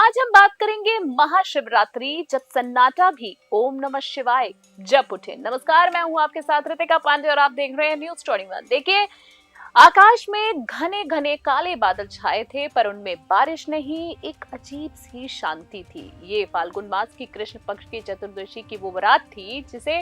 आज हम बात करेंगे महाशिवरात्रि, जब सन्नाटा भी ओम नमः शिवाय जप उठे। नमस्कार, मैं हूं आपके साथ रितिका पांडे और आप देख रहे हैं न्यूज़ 21। देखिए, आकाश में घने घने काले बादल छाए थे, पर उनमें बारिश नहीं, एक अजीब सी शांति थी। ये फाल्गुन मास की कृष्ण पक्ष की चतुर्दशी की वो रात थी जिसे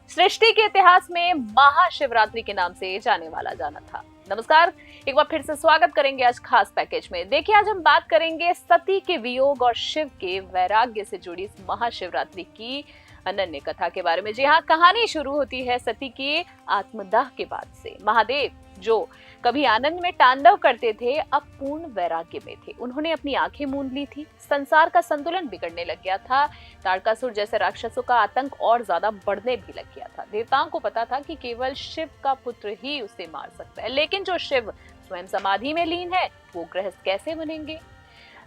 सृष्टि के इतिहास में महाशिवरात्रि के नाम से जाने वाला जाना था। नमस्कार, एक बार फिर से स्वागत करेंगे आज खास पैकेज में। देखिए, आज हम बात करेंगे सती के वियोग और शिव के वैराग्य से जुड़ी इस महाशिवरात्रि की अनन्य कथा के बारे में। जी हाँ, कहानी शुरू होती है सती के आत्मदाह के बाद से। महादेव, जो कभी आनंद में तांडव करते थे, अब पूर्ण वैराग्य में थे। उन्होंने अपनी आंखें मूंद ली थी, संसार का संतुलन बिगड़ने लग गया था। तारकासुर जैसे राक्षसों का आतंक और ज्यादा बढ़ने भी लग गया था। देवताओं को पता था कि केवल शिव का पुत्र ही उसे मार सकता है, लेकिन जो शिव स्वयं समाधि में लीन है, वो गृहस्थ कैसे बनेंगे?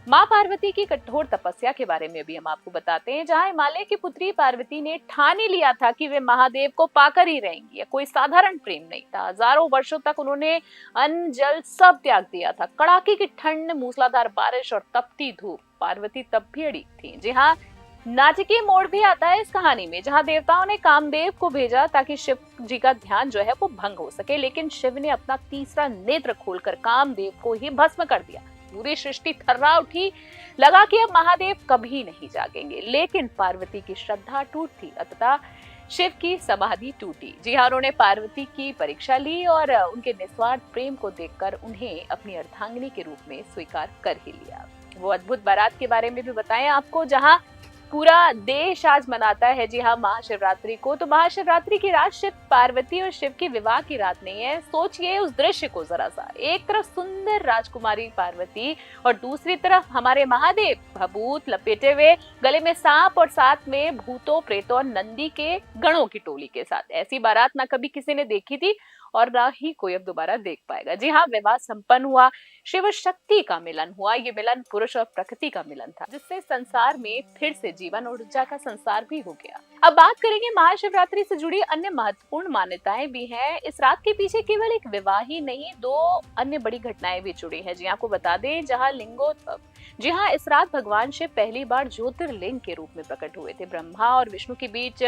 माँ पार्वती की कठोर तपस्या के बारे में भी हम आपको बताते हैं, जहाँ हिमालय की पुत्री पार्वती ने ठान ही लिया था कि वे महादेव को पाकर ही रहेंगी। कोई साधारण प्रेम नहीं था। हजारों वर्षों तक उन्होंने अन्न जल सब त्याग दिया था। कड़ाके की ठंड, मूसलाधार बारिश और तपती धूप, पार्वती तब भी अड़ी थी। जी हाँ, नाटकीय मोड़ भी आता है इस कहानी में, जहाँ देवताओं ने कामदेव को भेजा ताकि शिव जी का ध्यान जो है वो भंग हो सके, लेकिन शिव ने अपना तीसरा नेत्र खोलकर कामदेव को ही भस्म कर दिया। पूरी सृष्टि थर्रा उठी, लगा कि अब महादेव कभी नहीं जागेंगे। लेकिन पार्वती की श्रद्धा टूट थी, अतः शिव की समाधि टूटी। जी हाँ, उन्होंने पार्वती की परीक्षा ली और उनके निस्वार्थ प्रेम को देखकर उन्हें अपनी अर्धांगिनी के रूप में स्वीकार कर ही लिया। वो अद्भुत बारात के बारे में भी बताएं आपको, जहाँ पूरा देश आज मनाता है जी हाँ महाशिवरात्रि को। तो महाशिवरात्रि की रात शिव पार्वती और शिव के विवाह की रात नहीं है। सोचिए उस दृश्य को जरा सा, एक तरफ सुंदर राजकुमारी पार्वती और दूसरी तरफ हमारे महादेव भभूत लपेटे हुए, गले में सांप और साथ में भूतों प्रेतों और नंदी के गणों की टोली के साथ। ऐसी बारात ना कभी किसी ने देखी थी और ना ही कोई अब दोबारा देख पाएगा। जी हाँ, विवाह संपन्न हुआ, शिव शक्ति का मिलन हुआ। ये मिलन पुरुष और प्रकृति का मिलन था, जिससे संसार में फिर से जीवन और ऊर्जा का संसार भी हो गया। अब बात करेंगे महाशिवरात्रि से जुड़ी अन्य महत्वपूर्ण मान्यताएं भी हैं। इस रात के पीछे केवल एक विवाह ही नहीं, दो अन्य बड़ी घटनाएं भी जुड़ी है। जी आपको बता दें, जहाँ लिंगोत्सव, जी हाँ, इस रात भगवान शिव पहली बार ज्योतिर्लिंग के रूप में प्रकट हुए थे। ब्रह्मा और विष्णु के बीच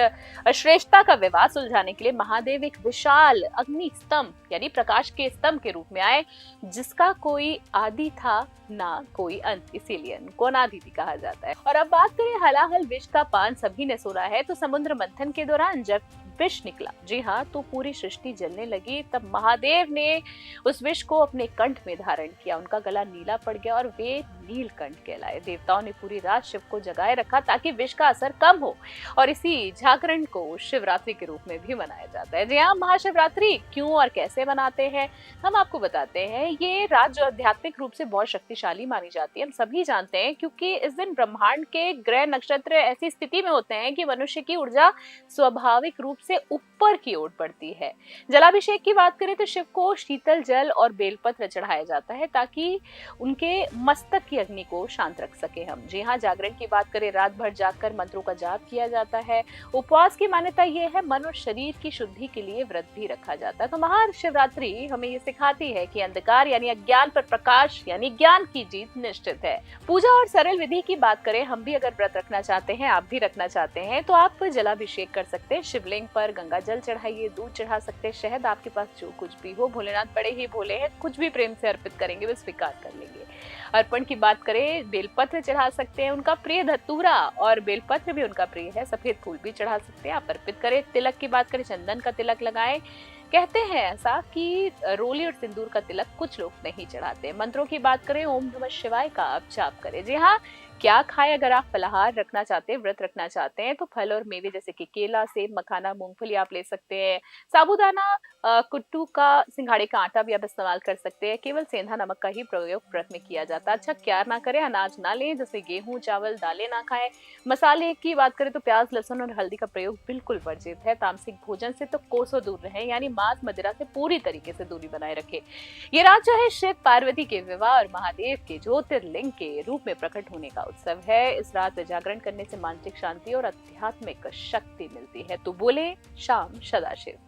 श्रेष्ठता का विवाद सुलझाने के लिए महादेव एक विशाल अग्नि स्तंभ यानी प्रकाश के स्तंभ के रूप में आए, जिसका कोई आदि था ना कोई अंत, इसीलिए उनको अनादिति कहा जाता है। और अब बात करें हलाहल विष का पान सभी ने सुना है। तो समुद्र मंथन के दौरान जब विष निकला, जी हाँ, तो पूरी सृष्टि जलने लगी। तब महादेव ने उस विष को अपने कंठ में धारण किया। उनका गला नीला पड़ गया और वे नीलकंठ कहलाए। देवताओं ने पूरी रात शिव को जगाए रखा ताकि विष का असर कम हो, और इसी जागरण को शिवरात्रि के रूप में भी मनाया जाता है। जी हाँ, महाशिवरात्रि क्यों और कैसे मनाते हैं हम आपको बताते हैं। ये रात जो आध्यात्मिक रूप से बहुत शक्तिशाली मानी जाती है, हम सभी जानते हैं, क्योंकि इस दिन ब्रह्मांड के ग्रह नक्षत्र ऐसी स्थिति में होते हैं कि मनुष्य की ऊर्जा स्वाभाविक रूप से ऊपर की ओर बढ़ती है। जलाभिषेक की बात करें तो शिव को शीतल जल और बेलपत्र चढ़ाया जाता है ताकि उनके मस्तक की अग्नि को शांत रख सके हम। जी हाँ, जागरण की बात करें, रात भर जागकर मंत्रों का जाप किया जाता है। उपवास की मान्यता यह है, मन और शरीर की शुद्धि के लिए व्रत भी रखा जाता है। तो महाशिवरात्रि हमें ये सिखाती है कि अंधकार यानी अज्ञान पर प्रकाश यानी ज्ञान की जीत निश्चित है। पूजा और सरल विधि की बात करें, हम भी अगर व्रत रखना चाहते हैं, आप भी रखना चाहते हैं, तो आप जलाभिषेक कर सकते हैं। शिवलिंग पर गंगा जल चढ़ाइए, दूध चढ़ा सकते हैं, शहद, आपके पास जो कुछ भी हो। भोलेनाथ बड़े ही भोले हैं, कुछ भी प्रेम से अर्पित करेंगे वे स्वीकार कर लेंगे। अर्पण की बात करें, बेलपत्र चढ़ा सकते हैं, उनका प्रिय धतूरा और बेलपत्र भी उनका प्रिय है। सफेद फूल भी चढ़ा सकते हैं, आप अर्पित करें। तिलक की बात करें, चंदन का तिलक लगाएं। कहते हैं ऐसा कि रोली और सिंदूर का तिलक कुछ लोग नहीं चढ़ाते। मंत्रों की बात करें, ओम नमः शिवाय का आप जाप करें। जी हाँ, क्या खाएं? अगर आप फलाहार रखना चाहते हैं, व्रत रखना चाहते हैं, तो फल और मेवे जैसे कि केला, सेब, मखाना, मूंगफली आप ले सकते हैं। साबूदाना, कुट्टू का, सिंघाड़े का आटा भी आप इस्तेमाल कर सकते हैं। केवल सेंधा नमक का ही प्रयोग व्रत में किया जाता है। अच्छा, क्या ना करें, अनाज ना लें, जैसे गेहूं, चावल, दालें ना खाएं। मसाले की बात करें तो प्याज, लहसुन और हल्दी का प्रयोग बिल्कुल वर्जित है। तामसिक भोजन से तो कोसों दूर रहें, यानी मांस मदिरा से पूरी तरीके से दूरी बनाए रखें। ये रात जो है शिव पार्वती के विवाह और महादेव के ज्योतिर्लिंग के रूप में प्रकट होने का उत्सव है। इस रात जागरण करने से मानसिक शांति और आध्यात्मिक शक्ति मिलती है। तो बोले शाम सदाशिव।